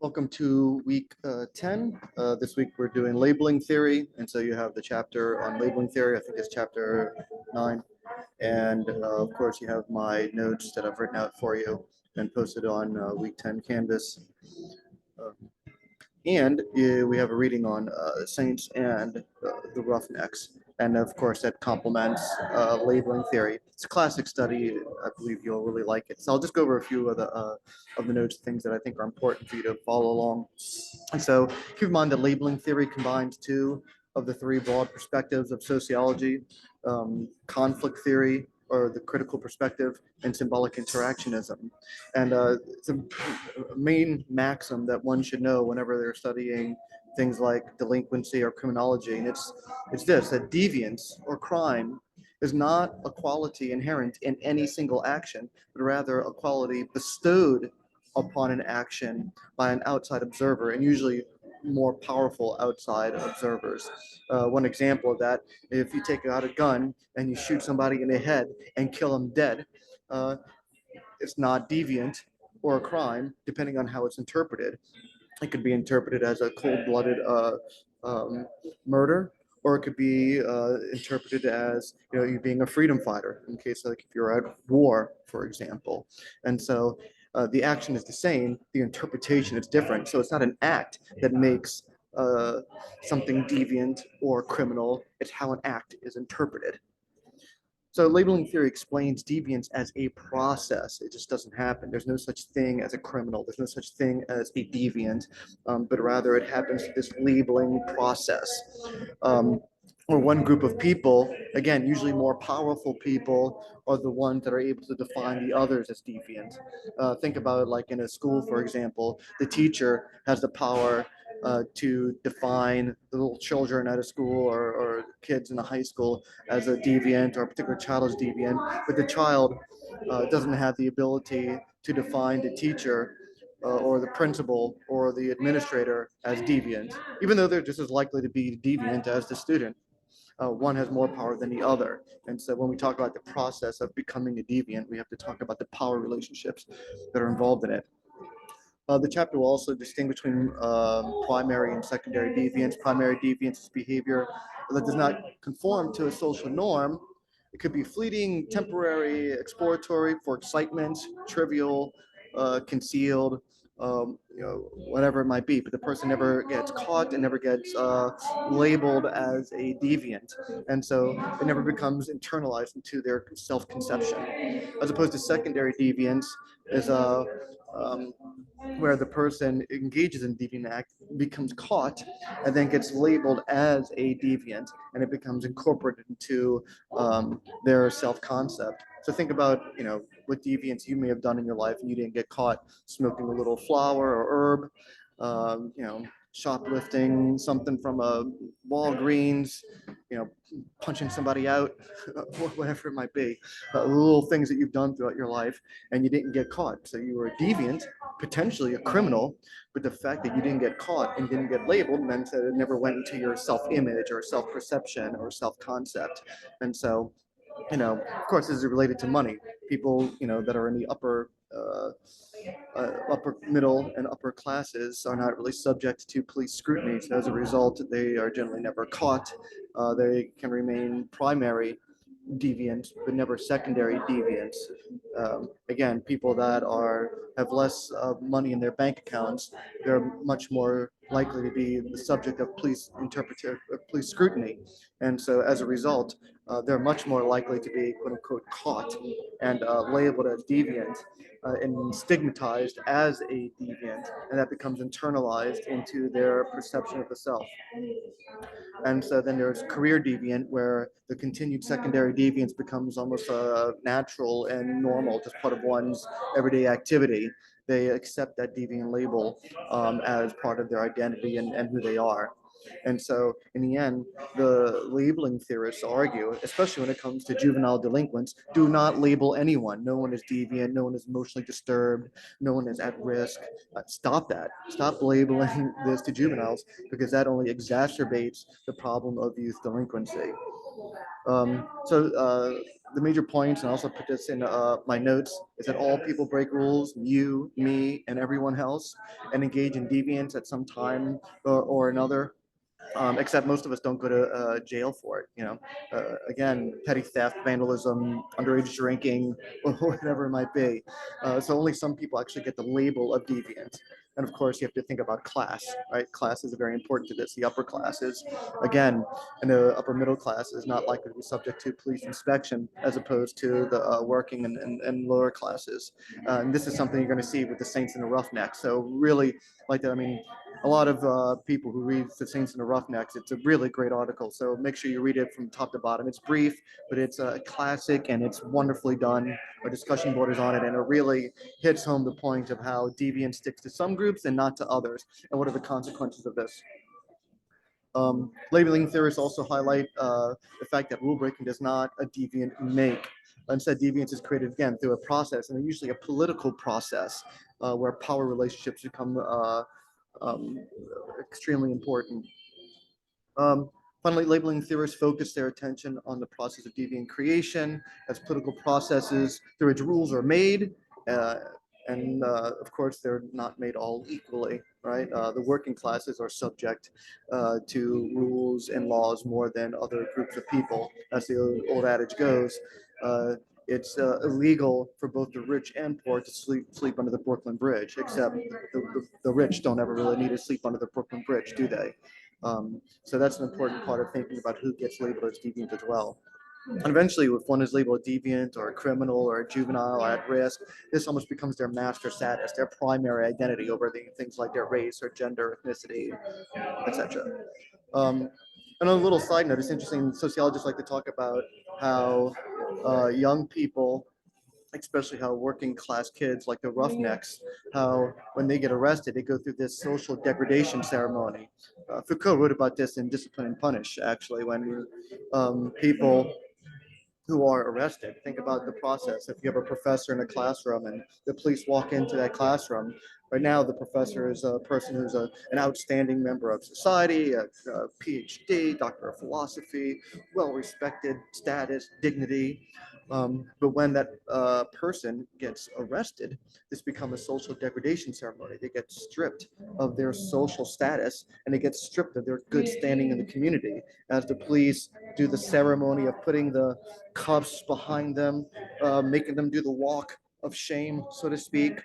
Welcome to week 10. This week we're doing labeling theory. And so you have the chapter on labeling theory. I think it's chapter 9. And of course, you have my notes that I've written out for you and posted on week 10 Canvas. Uh, and we have a reading on saints and the roughnecks. And of course, that complements labeling theory. It's a classic study. I believe you'll really like it. So I'll just go over a few of the notes, things that I think are important for you to follow along. And so keep in mind that labeling theory combines two of the three broad perspectives of sociology, conflict theory, or the critical perspective, and symbolic interactionism. And it's a main maxim that one should know whenever they're studying things like delinquency or criminology. And it's this, that deviance or crime is not a quality inherent in any single action, but rather a quality bestowed upon an action by an outside observer, and usually more powerful outside observers. One example of that, if you take out a gun and you shoot somebody in the head and kill them dead, uh, it's not deviant or a crime, depending on how it's interpreted. It could be interpreted as a cold-blooded murder, or it could be interpreted as you being a freedom fighter, in case like if you're at war, for example. And so the action is the same, the interpretation is different. So it's not an act that makes something deviant or criminal. It's how an act is interpreted. So labeling theory explains deviance as a process. It just doesn't happen. There's no such thing as a criminal. There's no such thing as a deviant, but rather it happens through this labeling process. Or one group of people, again, usually more powerful people, are the ones that are able to define the others as deviant. Think about it like in a school, for example, the teacher has the power to define the little children at a school or kids in a high school as a deviant, or a particular child as deviant, but the child doesn't have the ability to define the teacher or the principal or the administrator as deviant, even though they're just as likely to be deviant as the student. One has more power than the other. And so when we talk about the process of becoming a deviant, we have to talk about the power relationships that are involved in it. The chapter will also distinguish between primary and secondary deviance. Primary deviance is behavior that does not conform to a social norm. It could be fleeting, temporary, exploratory for excitement, trivial, concealed, whatever it might be. But the person never gets caught and never gets labeled as a deviant. And so it never becomes internalized into their self-conception. As opposed to secondary deviance is um, where the person engages in deviant act, becomes caught, and then gets labeled as a deviant, and it becomes incorporated into their self-concept. So think about, what deviance you may have done in your life and you didn't get caught smoking a little flower or herb, shoplifting something from a Walgreens, punching somebody out, whatever it might be, little things that you've done throughout your life and you didn't get caught. So you were a deviant, potentially a criminal, but the fact that you didn't get caught and didn't get labeled meant that it never went into your self-image or self-perception or self-concept. And so, of course, this is related to money. People, that are in the upper middle and upper classes are not really subject to police scrutiny. So as a result, they are generally never caught. They can remain primary deviant, but never secondary deviants. Again, people that have less money in their bank accounts, they're much more likely to be the subject of police scrutiny, and so as a result, they're much more likely to be "quote unquote" caught and labeled as deviant and stigmatized as a deviant, and that becomes internalized into their perception of the self. And so then there's career deviant, where the continued secondary deviance becomes almost natural and normal, just part of one's everyday activity. They accept that deviant label as part of their identity and who they are. And so in the end, the labeling theorists argue, especially when it comes to juvenile delinquents, do not label anyone. No one is deviant, no one is emotionally disturbed, no one is at risk. Stop that. Stop labeling this to juveniles, because that only exacerbates the problem of youth delinquency. So the major points, and I also put this in my notes, is that all people break rules, you, me, and everyone else, and engage in deviance at some time or another. Except most of us don't go to jail for it. Again, petty theft, vandalism, underage drinking, or whatever it might be. So only some people actually get the label of deviant. And of course, you have to think about class, right? Class is very important to this. The upper classes, again, and the upper middle class is not likely to be subject to police inspection as opposed to the working and lower classes. And this is something you're going to see with the Saints and the Roughnecks. So really, like that, I mean, a lot of people who read The Saints and the Roughnecks, it's a really great article. So make sure you read it from top to bottom. It's brief, but it's a classic and it's wonderfully done. Our discussion board is on it, and it really hits home the point of how deviance sticks to some groups and not to others, and what are the consequences of this. Labeling theorists also highlight the fact that rule breaking does not a deviant make. Instead, deviance is created again through a process, and usually a political process where power relationships become um, extremely important. Um, Finally, labeling theorists focus their attention on the process of deviant creation as political processes through which rules are made. Uh, and of course, they're not made all equally, right? The working classes are subject to rules and laws more than other groups of people. As the old adage goes, uh, it's illegal for both the rich and poor to sleep under the Brooklyn Bridge, except the rich don't ever really need to sleep under the Brooklyn Bridge, do they? So that's an important part of thinking about who gets labeled as deviant as well. And eventually, if one is labeled a deviant or a criminal or a juvenile or at risk, this almost becomes their master status, their primary identity over things like their race or gender, ethnicity, etc. Um, and on a little side note, it's interesting, sociologists like to talk about how young people, especially how working class kids like the Roughnecks, how when they get arrested, they go through this social degradation ceremony. Foucault wrote about this in Discipline and Punish, actually, when people who are arrested. Think about the process. If you have a professor in a classroom and the police walk into that classroom, right now the professor is a person who's an outstanding member of society, a PhD, doctor of philosophy, well-respected status, dignity. But when that person gets arrested, this becomes a social degradation ceremony. They get stripped of their social status and they get stripped of their good standing in the community as the police do the ceremony of putting the cuffs behind them, making them do the walk of shame, so to speak,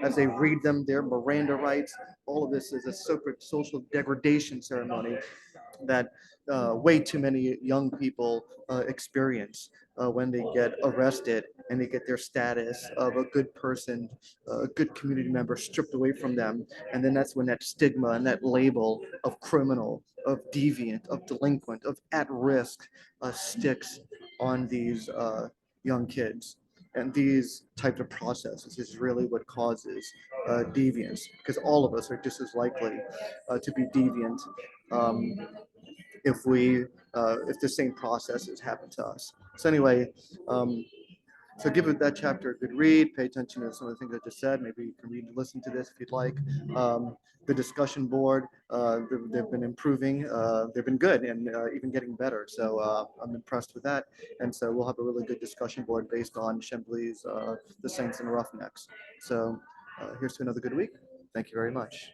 as they read them their Miranda rights. All of this is a sacred social degradation ceremony that way too many young people experience when they get arrested and they get their status of a good person, a good community member stripped away from them. And then that's when that stigma and that label of criminal, of deviant, of delinquent, of at risk sticks on these young kids. And these types of processes is really what causes deviance, because all of us are just as likely to be deviant um, if the same processes happen to us. So anyway, um, so give it that chapter a good read. Pay attention to some of the things I just said. Maybe you can read and listen to this if you'd like. The discussion board, they've been improving. They've been good and even getting better. So I'm impressed with that. And so we'll have a really good discussion board based on Chambly's The Saints and Roughnecks. So here's to another good week. Thank you very much.